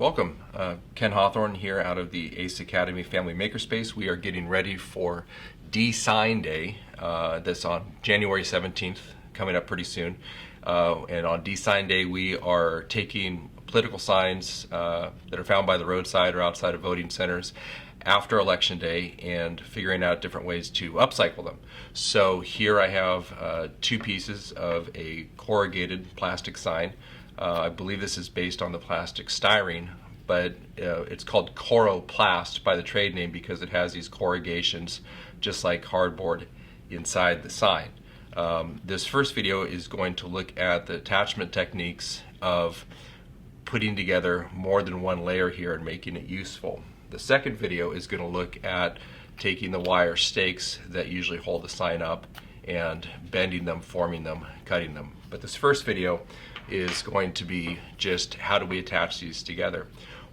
Welcome. Ken Hawthorne here out of the ACE Academy Family Makerspace. We are getting ready for D-Sign Day. That's on January 17th, coming up pretty soon. And on D-Sign Day, we are taking political signs that are found by the roadside or outside of voting centers after Election Day and figuring out different ways to upcycle them. So here I have two pieces of a corrugated plastic sign. I believe this is based on the plastic styrene, but it's called Coroplast by the trade name because it has these corrugations just like cardboard inside the sign. This first video is going to look at the attachment techniques of putting together more than one layer here and making it useful. The second video is going to look at taking the wire stakes that usually hold the sign up and bending them, forming them, cutting them. But this first video is going to be just how do we attach these together.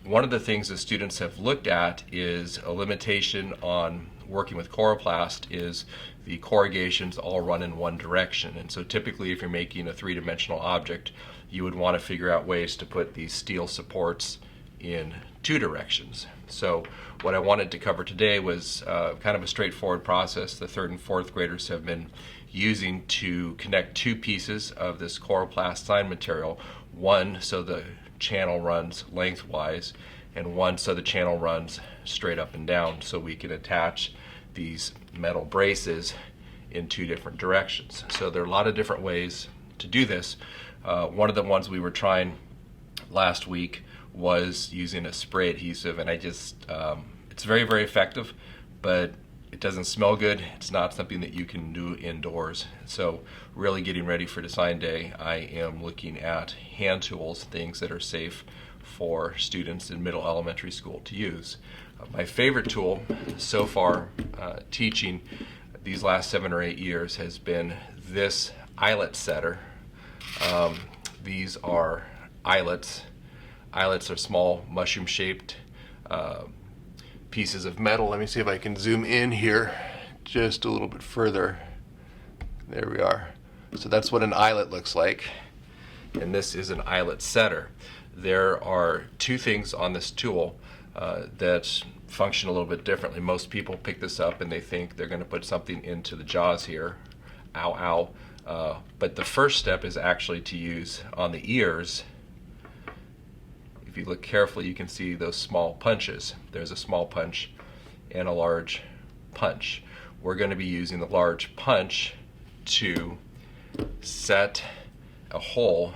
One of the things that students have looked at is a limitation on working with Coroplast is the corrugations all run in one direction. And so typically if you're making a three-dimensional object, you would want to figure out ways to put these steel supports in two directions. So what I wanted to cover today was kind of a straightforward process the third and fourth graders have been using to connect two pieces of this Coroplast sign material, one so the channel runs lengthwise and one so the channel runs straight up and down, so we can attach these metal braces in two different directions. So there are a lot of different ways to do this. One of the ones we were trying last week was using a spray adhesive, and it's very, very effective, but it doesn't smell good. It's not something that you can do indoors. So really getting ready for Design Day, I am looking at hand tools, things that are safe for students in middle elementary school to use. My favorite tool so far teaching these last 7 or 8 years has been this eyelet setter. These are eyelets. Eyelets are small mushroom-shaped pieces of metal. Let me see if I can zoom in here just a little bit further. There we are. So that's what an eyelet looks like, and this is an eyelet setter. There are two things on this tool that function a little bit differently. Most people pick this up and they think they're going to put something into the jaws here. Ow, ow. But the first step is actually to use on the ears. If you look carefully, you can see those small punches. There's a small punch and a large punch. We're going to be using the large punch to set a hole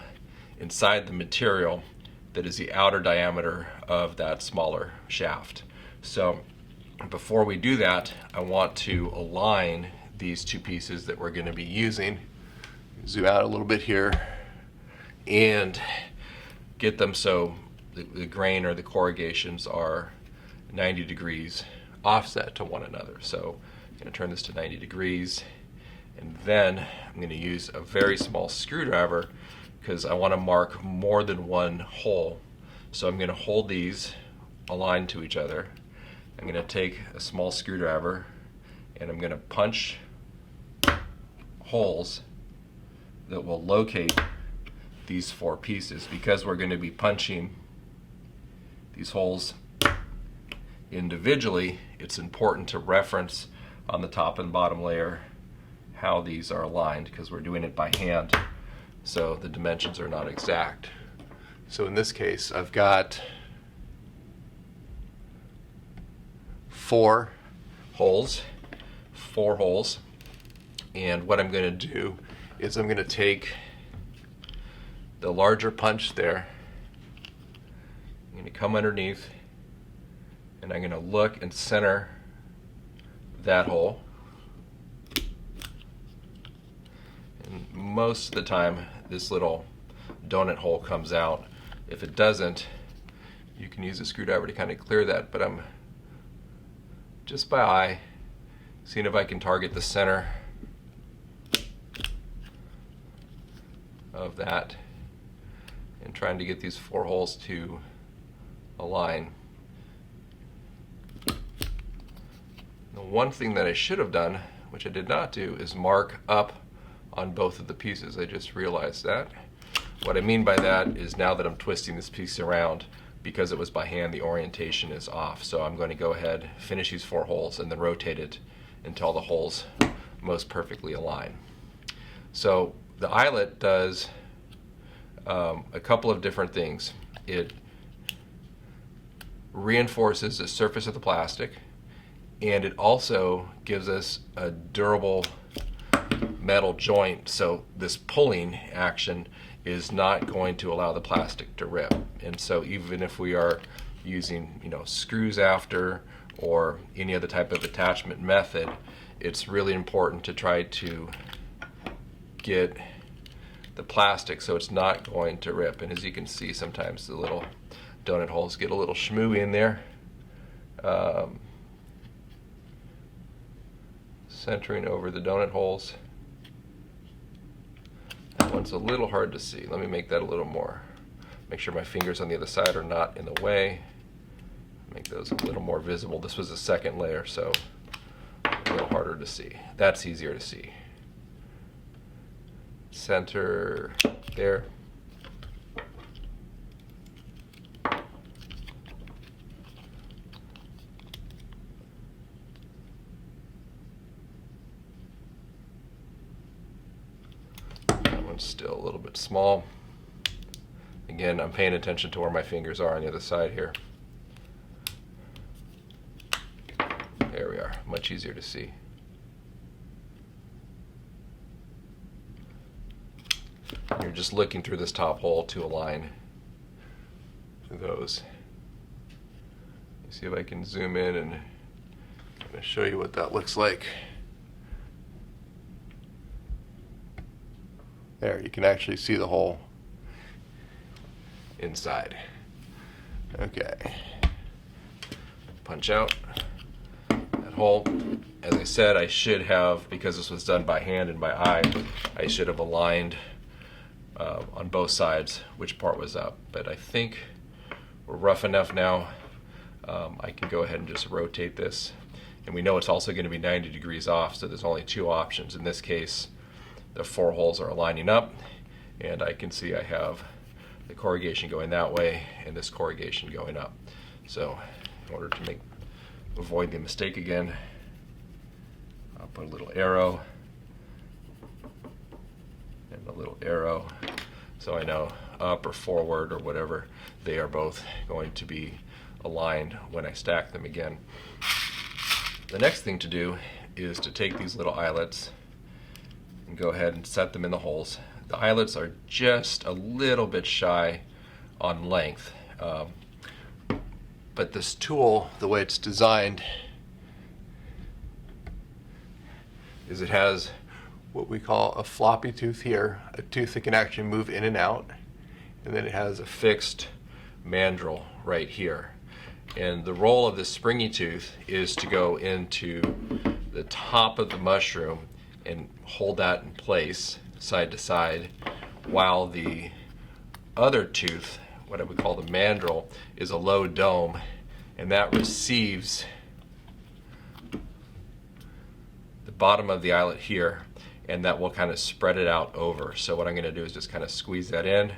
inside the material that is the outer diameter of that smaller shaft. So before we do that, I want to align these two pieces that we're going to be using. Zoom out a little bit here and get them so the grain or the corrugations are 90 degrees offset to one another. So I'm going to turn this to 90 degrees, and then I'm going to use a very small screwdriver because I want to mark more than one hole. So I'm going to hold these aligned to each other. I'm going to take a small screwdriver and I'm going to punch holes that will locate these four pieces. Because we're going to be punching these holes individually, it's important to reference on the top and bottom layer how these are aligned because we're doing it by hand, so the dimensions are not exact. So in this case, I've got 4 holes, and what I'm going to do is I'm going to take the larger punch there. I'm going to come underneath and I'm going to look and center that hole. And most of the time this little donut hole comes out. If it doesn't, you can use a screwdriver to kind of clear that, but I'm just by eye seeing if I can target the center of that and trying to get these 4 holes to align. The one thing that I should have done, which I did not do, is mark up on both of the pieces. I just realized that. What I mean by that is now that I'm twisting this piece around, because it was by hand, the orientation is off. So I'm going to go ahead, finish these 4 holes, and then rotate it until the holes most perfectly align. So the eyelet does a couple of different things. It reinforces the surface of the plastic, and it also gives us a durable metal joint, so this pulling action is not going to allow the plastic to rip. And so even if we are using, screws after or any other type of attachment method, it's really important to try to get the plastic so it's not going to rip. And as you can see, sometimes the little donut holes get a little schmooey in there. Centering over the donut holes. That one's a little hard to see. Let me make that a little more. Make sure my fingers on the other side are not in the way. Make those a little more visible. This was a second layer, so a little harder to see. That's easier to see. Center there. Still a little bit small. Again, I'm paying attention to where my fingers are on the other side here. There we are, much easier to see. You're just looking through this top hole to align those. Let's see if I can zoom in and kind of show you what that looks like. There, you can actually see the hole inside. Okay. Punch out that hole. As I said, I should have, because this was done by hand and by eye, I should have aligned on both sides which part was up. But I think we're rough enough now. I can go ahead and just rotate this. And we know it's also going to be 90 degrees off, so there's only 2 options. In this case, the 4 holes are lining up, and I can see I have the corrugation going that way and this corrugation going up. So in order to avoid the mistake again, I'll put a little arrow and a little arrow, so I know up or forward or whatever, they are both going to be aligned when I stack them again. The next thing to do is to take these little eyelets and go ahead and set them in the holes. The eyelets are just a little bit shy on length, but this tool, the way it's designed, is it has what we call a floppy tooth here, a tooth that can actually move in and out, and then it has a fixed mandrel right here. And the role of this springy tooth is to go into the top of the mushroom and hold that in place side to side, while the other tooth, what I would call the mandrel, is a low dome, and that receives the bottom of the eyelet here, and that will kind of spread it out over. So what I'm going to do is just kind of squeeze that in,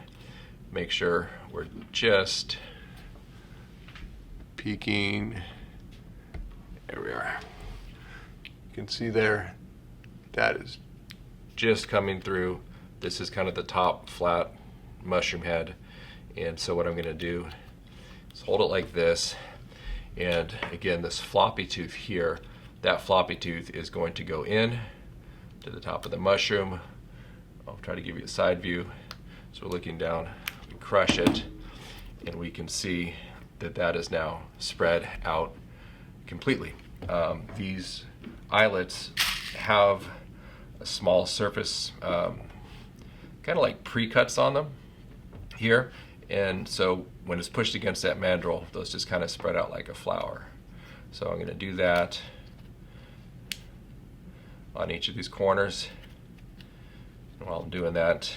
make sure we're just peeking. There we are. You can see there, that is just coming through. This is kind of the top flat mushroom head. And so what I'm going to do is hold it like this. And again, this floppy tooth here, that floppy tooth is going to go in to the top of the mushroom. I'll try to give you a side view. So we're looking down, we crush it, and we can see that that is now spread out completely. These eyelets have a small surface, kind of like pre-cuts on them here, and so when it's pushed against that mandrel, those just kind of spread out like a flower. So I'm going to do that on each of these corners. And while I'm doing that,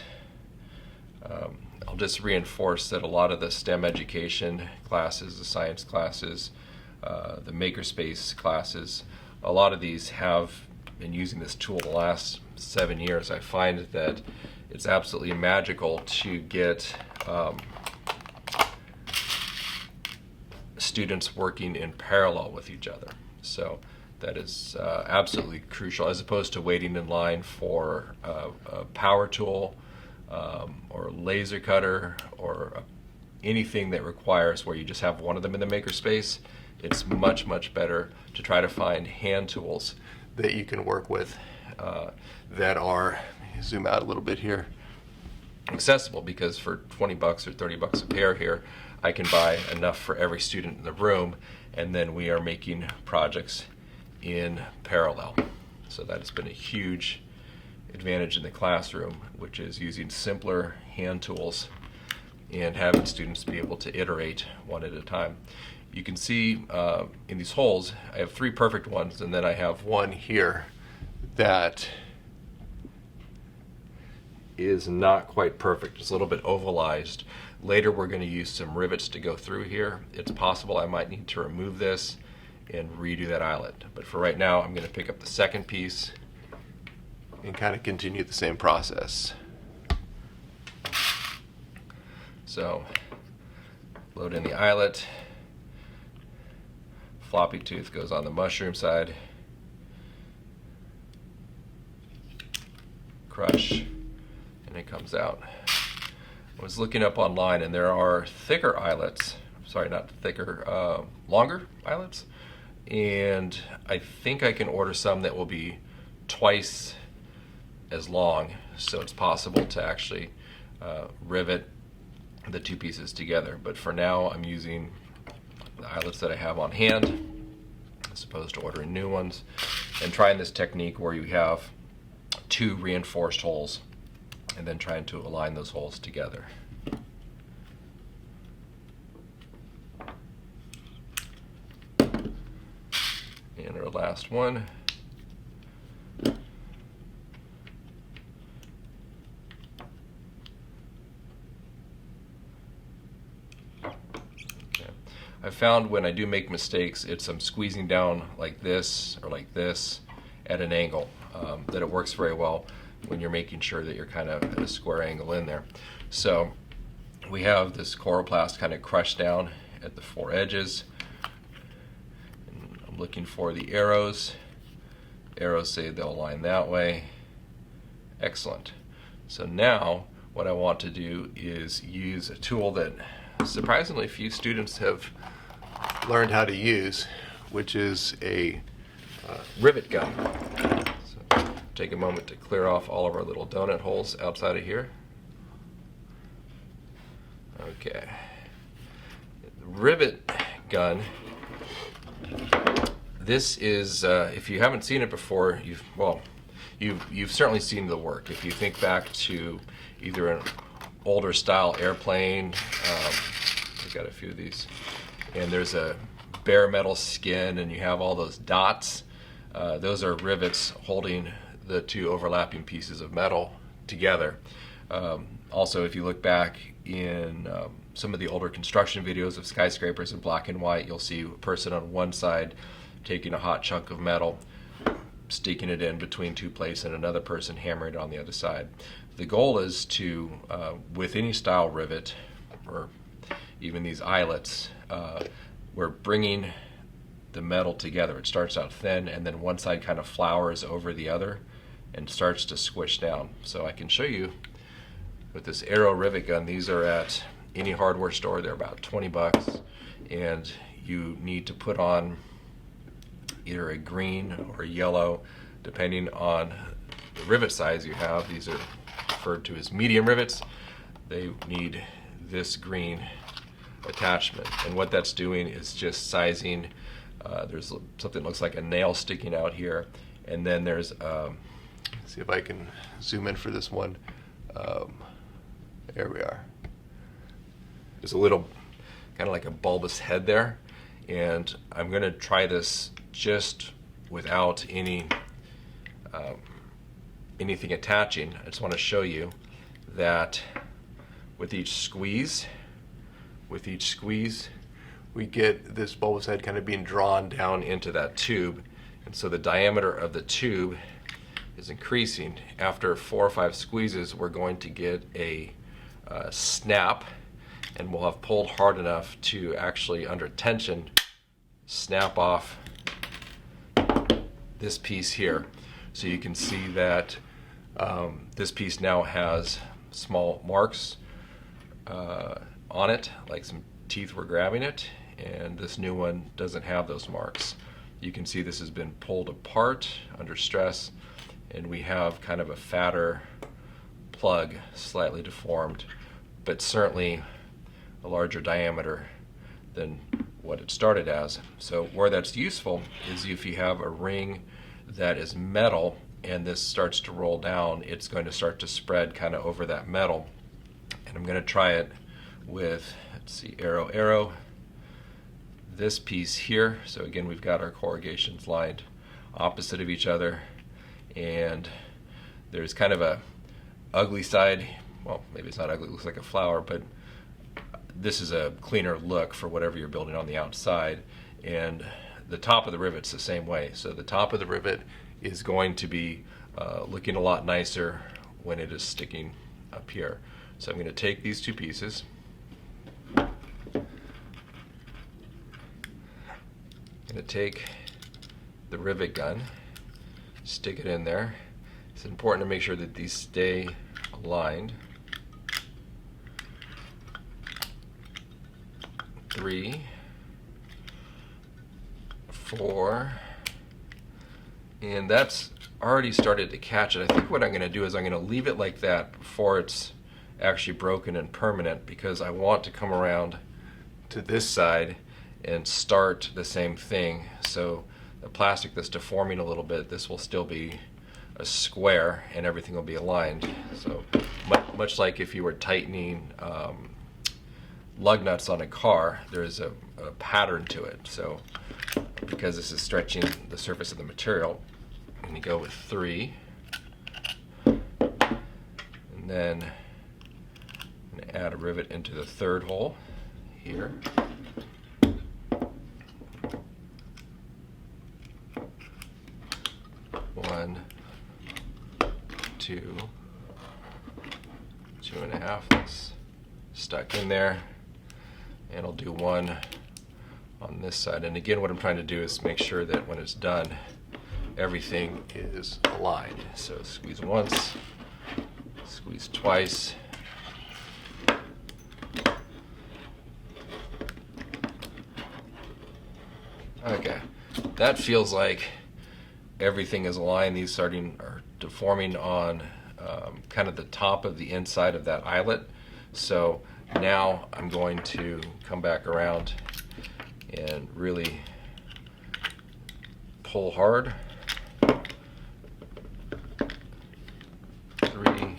I'll just reinforce that a lot of the STEM education classes, the science classes, the makerspace classes, a lot of these have been using this tool the last 7 years. I find that it's absolutely magical to get students working in parallel with each other. So that is absolutely crucial, as opposed to waiting in line for a power tool or laser cutter or anything that requires where you just have one of them in the makerspace. It's much, much better to try to find hand tools that you can work with that are, zoom out a little bit here, accessible, because for 20 bucks or 30 bucks a pair here, I can buy enough for every student in the room, and then we are making projects in parallel. So that has been a huge advantage in the classroom, which is using simpler hand tools and having students be able to iterate one at a time. You can see in these holes, I have 3 perfect ones, and then I have one here that is not quite perfect. It's a little bit ovalized. Later we're going to use some rivets to go through here. It's possible I might need to remove this and redo that eyelet. But for right now, I'm going to pick up the second piece and kind of continue the same process. So load in the eyelet. Floppy tooth goes on the mushroom side. Crush, and it comes out. I was looking up online, and there are thicker eyelets. Sorry, not thicker, longer eyelets. And I think I can order some that will be twice as long, so it's possible to actually rivet the 2 pieces together. But for now, I'm using the eyelets that I have on hand, as opposed to ordering new ones, and trying this technique where you have 2 reinforced holes and then trying to align those holes together. And our last one. I found when I do make mistakes, it's I'm squeezing down like this or like this at an angle, that it works very well when you're making sure that you're kind of at a square angle in there. So we have this chloroplast kind of crushed down at the 4 edges. And I'm looking for the arrows. Arrows say they'll align that way. Excellent. So now what I want to do is use a tool that surprisingly few students have learned how to use, which is a rivet gun. So take a moment to clear off all of our little donut holes outside of here. Okay. The rivet gun, this is, if you haven't seen it before, you've certainly seen the work. If you think back to either an older style airplane, I've got a few of these, and there's a bare metal skin and you have all those dots. Those are rivets holding the 2 overlapping pieces of metal together. Also, if you look back in some of the older construction videos of skyscrapers in black and white, you'll see a person on one side taking a hot chunk of metal, sticking it in between 2 plates, and another person hammering it on the other side. The goal is to, with any style rivet, or even these eyelets, we're bringing the metal together. It starts out thin, and then one side kind of flowers over the other and starts to squish down. So I can show you with this Arrow rivet gun. These are at any hardware store. They're about 20 bucks, and you need to put on either a green or a yellow, depending on the rivet size you have. These are referred to as medium rivets. They need this green attachment, and what that's doing is just sizing. There's something that looks like a nail sticking out here, and then there's see if I can zoom in for this one. There we are. There's a little kind of like a bulbous head there, and I'm going to try this just without anything attaching. I just want to show you that with each squeeze, we get this bulbous head kind of being drawn down into that tube, and so the diameter of the tube is increasing. After 4 or 5 squeezes, we're going to get a snap, and we'll have pulled hard enough to actually, under tension, snap off this piece here. So you can see that this piece now has small marks on it, like some teeth were grabbing it, and this new one doesn't have those marks. You can see this has been pulled apart under stress, and we have kind of a fatter plug, slightly deformed, but certainly a larger diameter than what it started as. So where that's useful is if you have a ring that is metal and this starts to roll down, it's going to start to spread kind of over that metal. And I'm going to try it with, let's see, arrow, this piece here. So again, we've got our corrugations lined opposite of each other, and there's kind of a ugly side. Well, maybe it's not ugly, it looks like a flower, but this is a cleaner look for whatever you're building on the outside. And the top of the rivet's the same way. So the top of the rivet is going to be looking a lot nicer when it is sticking up here. So I'm going to take these two pieces, I'm going to take the rivet gun, stick it in there. It's important to make sure that these stay aligned. 3, 4, and that's already started to catch it. I think what I'm going to do is I'm going to leave it like that before it's actually broken and permanent, because I want to come around to this side and start the same thing. So the plastic that's deforming a little bit, this will still be a square and everything will be aligned. So much like if you were tightening lug nuts on a car, there's a pattern to it. So because this is stretching the surface of the material, I'm going to go with 3, and then I'm going to add a rivet into the third hole here. 1, 2, 2.5. That's stuck in there. And I'll do 1 on this side. And again, what I'm trying to do is make sure that when it's done, everything is aligned. So squeeze once, squeeze twice. Okay, that feels like everything is aligned. These are deforming on kind of the top of the inside of that eyelet. So now I'm going to come back around and really pull hard. 3.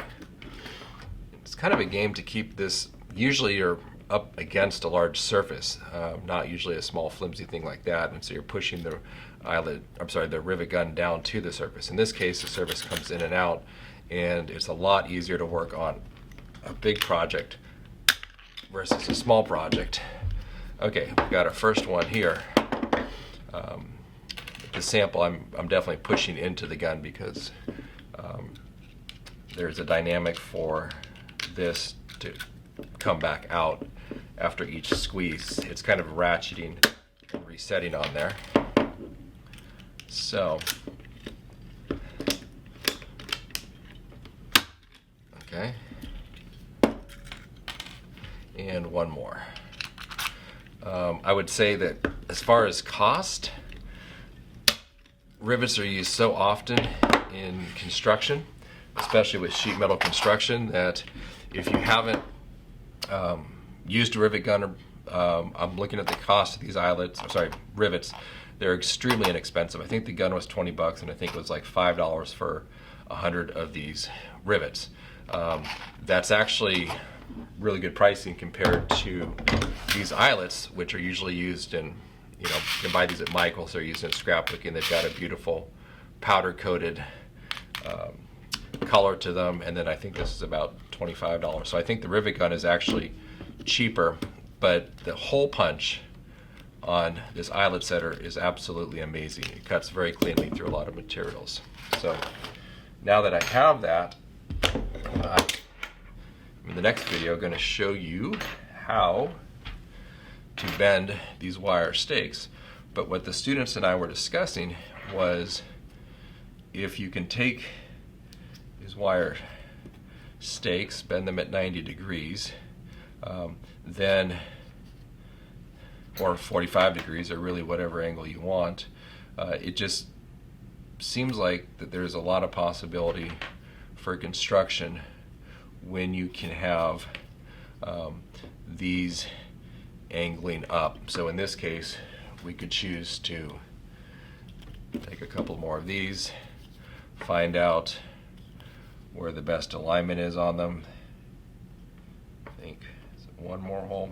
It's kind of a game to keep this. Usually you're up against a large surface, not usually a small flimsy thing like that, and so you're pushing the the rivet gun down to the surface. In this case, the surface comes in and out, and it's a lot easier to work on a big project versus a small project. Okay, we've got our first one here. The sample, I'm definitely pushing into the gun because there's a dynamic for this to come back out after each squeeze. It's kind of ratcheting and resetting on there. So, okay, and one more. I would say that as far as cost, rivets are used so often in construction, especially with sheet metal construction, that if you haven't used a rivet gun, I'm looking at the cost of these rivets. They're extremely inexpensive. I think the gun was 20 bucks, and I think it was like $5 for 100 of these rivets. That's actually really good pricing compared to these eyelets, which are usually used in, you can buy these at Michael's. They're used in scrapbooking. They've got a beautiful powder coated color to them, and then I think this is about $25. So I think the rivet gun is actually cheaper, but the hole punch on this eyelet setter is absolutely amazing. It cuts very cleanly through a lot of materials. So now that I have that, in the next video I'm going to show you how to bend these wire stakes. But what the students and I were discussing was, if you can take these wire stakes, bend them at 90 degrees, then, or 45 degrees, or really whatever angle you want, it just seems like that there's a lot of possibility for construction when you can have these angling up. So in this case, we could choose to take a couple more of these, find out where the best alignment is on them. I think one more hole.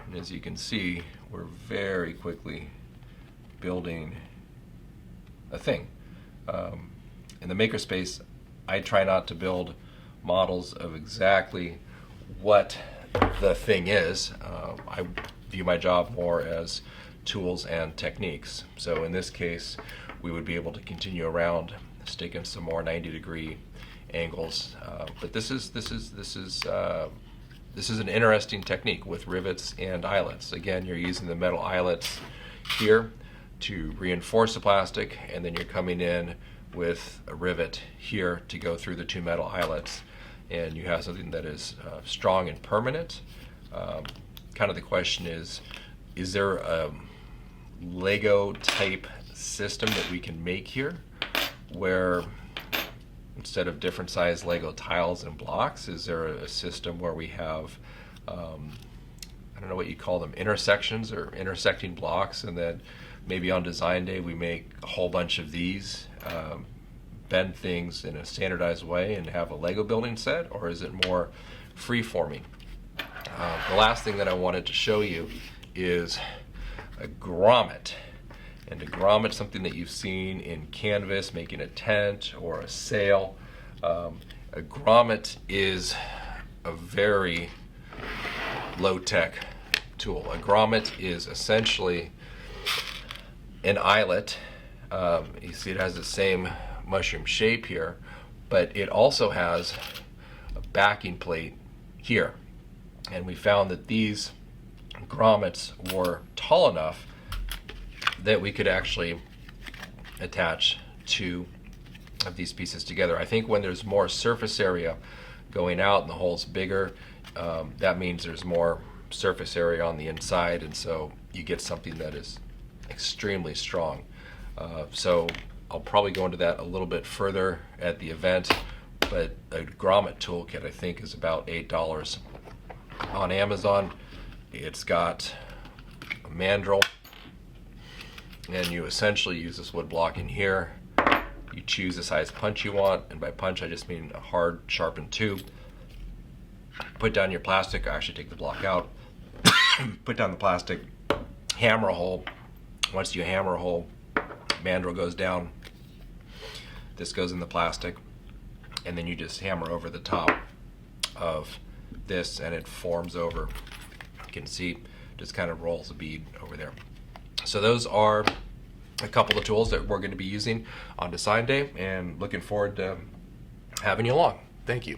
And as you can see, we're very quickly building a thing. In the makerspace, I try not to build models of exactly what the thing is. I view my job more as tools and techniques. So in this case, we would be able to continue around, stick in some more 90-degree angles. But this is an interesting technique with rivets and eyelets. Again, you're using the metal eyelets here to reinforce the plastic, and then you're coming in with a rivet here to go through the two metal eyelets, and you have something that is strong and permanent. Kind of the question is there a Lego type system that we can make here, where instead of different size Lego tiles and blocks, is there a system where we have, I don't know what you call them, intersections or intersecting blocks, and then maybe on design day we make a whole bunch of these, bend things in a standardized way and have a Lego building set? Or is it more free-forming? The last thing that I wanted to show you is a grommet. And a grommet, something that you've seen in canvas, making a tent or a sail. A grommet is a very low-tech tool. A grommet is essentially an eyelet. You see it has the same mushroom shape here, but it also has a backing plate here. And we found that these grommets were tall enough that we could actually attach two of these pieces together. I think when there's more surface area going out and the hole's bigger, that means there's more surface area on the inside, and so you get something that is extremely strong. So I'll probably go into that a little bit further at the event, but a grommet toolkit I think is about $8 on Amazon. It's got a mandrel, and you essentially use this wood block in here. You choose the size punch you want, and by punch I just mean a hard sharpened tube. Put down your plastic. I actually take the block out. Put down the plastic, hammer a hole. Once you hammer a hole, mandrel goes down, this goes in the plastic, and then you just hammer over the top of this and it forms over. You can see just kind of rolls a bead over there. So those are a couple of tools that we're going to be using on design day, and looking forward to having you along. Thank you.